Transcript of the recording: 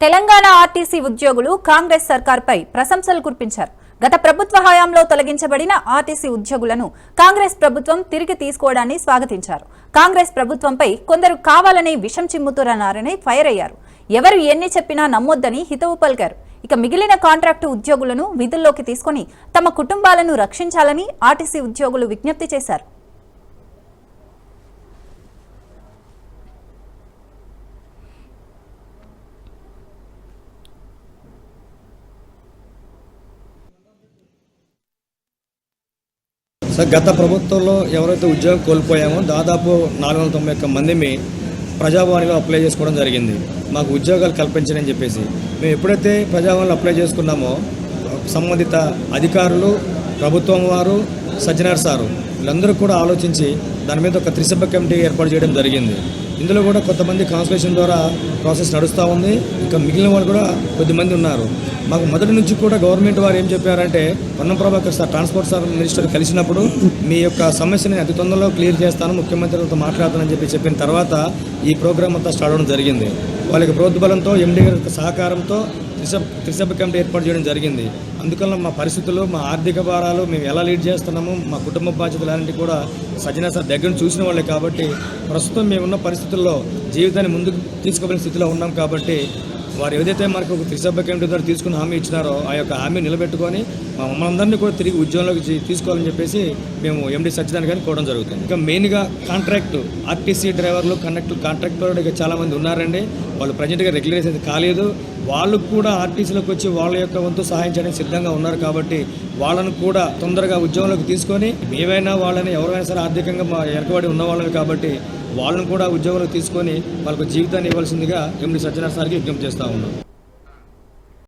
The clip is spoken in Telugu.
తెలంగాణ ఆర్టీసీ ఉద్యోగులు కాంగ్రెస్ సర్కార్పై ప్రశంసలు కురిపించారు. గత ప్రభుత్వ హయాంలో తొలగించబడిన ఆర్టీసీ ఉద్యోగులను కాంగ్రెస్ ప్రభుత్వం తిరిగి తీసుకోవడాన్ని స్వాగతించారు. కాంగ్రెస్ ప్రభుత్వంపై కొందరు కావాలని విషం చిమ్ముతున్నారని ఫైర్ అయ్యారు. ఎవరు ఎన్ని చెప్పినా నమ్మొద్దని హితవు పలికారు. ఇక మిగిలిన కాంట్రాక్టు ఉద్యోగులను విధుల్లోకి తీసుకుని తమ కుటుంబాలను రక్షించాలని ఆర్టీసీ ఉద్యోగులు విజ్ఞప్తి చేశారు. సార్, గత ప్రభుత్వంలో ఎవరైతే ఉద్యోగం కోల్పోయామో దాదాపు 491 మందిని ప్రజావాణిలో అప్లై చేసుకోవడం జరిగింది. మాకు ఉద్యోగాలు కల్పించని చెప్పేసి మేము ఎప్పుడైతే ప్రజావాణిలో అప్లై చేసుకున్నామో సంబంధిత అధికారులు, ప్రభుత్వం వారు, సజ్జనార్ సారు వీళ్ళందరూ కూడా ఆలోచించి దాని మీద ఒక త్రిసభ్య కమిటీ ఏర్పాటు చేయడం జరిగింది. ఇందులో కూడా కొంతమంది కాన్స్టిట్యూషన్ ద్వారా ప్రాసెస్ నడుస్తూ ఉంది. ఇంకా మిగిలిన వాళ్ళు కూడా కొద్దిమంది ఉన్నారు. మాకు మొదటి నుంచి కూడా గవర్నమెంట్ వారు ఏం చెప్పారంటే, Ponnam Prabhakar sir transport sir minister కలిసినప్పుడు మీ యొక్క సమస్యని అతి తొందరలో క్లియర్ చేస్తాను, ముఖ్యమంత్రితో మాట్లాడతానని చెప్పిన తర్వాత ఈ ప్రోగ్రామ్ అంతా స్టార్ట్ అవడం జరిగింది. వాళ్ళకి ప్రోద్బలంతో ఎండీ గారి సహకారంతో త్రిసభ్య కమిటీ ఏర్పాటు చేయడం జరిగింది. అందుకని మా పరిస్థితులు, మా ఆర్థిక భారాలు, మేము ఎలా లీడ్ చేస్తున్నాము, మా కుటుంబ బాధ్యతలు అలాంటివి కూడా సజ్జనా సార్ దగ్గర చూసిన వాళ్ళే కాబట్టి ప్రస్తుతం మేమున్న పరిస్థితుల్లో జీవితాన్ని ముందుకు తీసుకోవాల్సిన స్థితిలో ఉన్నాం. కాబట్టి వారు ఏదైతే మనకు ఒక త్రిసభ్య కమిటీ ద్వారా తీసుకుని హామీ ఇచ్చినారో ఆ యొక్క హామీ నిలబెట్టుకొని మమ్మల్ని అందరినీ కూడా తిరిగి ఉద్యోగంలోకి తీసుకోవాలని చెప్పేసి మేము ఎండీ సజ్జనార్ గారిని కోవడం జరుగుతుంది. ఇంకా మెయిన్గా కాంట్రాక్టు ఆర్టీసీ డ్రైవర్లు, కాంట్రాక్టర్ ఇక చాలామంది ఉన్నారండి. వాళ్ళు ప్రజెంట్గా రెగ్యులరైజ్ అయితే కాలేదు. వాళ్ళు కూడా ఆర్టీసీలోకి వచ్చి వాళ్ళ యొక్క వంతు సహాయం చేయడానికి సిద్ధంగా ఉన్నారు. కాబట్టి వాళ్ళను కూడా తొందరగా ఉద్యోగంలోకి తీసుకొని ఏవైనా వాళ్ళని ఎవరైనా సరే ఆర్థికంగా వెనకబడి ఉన్న వాళ్ళని కాబట్టి వాళ్ళను కూడా ఉద్యోగంలోకి తీసుకొని వాళ్ళకు జీవితాన్ని ఇవ్వాల్సిందిగా ఎండీ సజ్జనార్ సార్కి విజ్ఞప్తి చేస్తూ ఉన్నాం.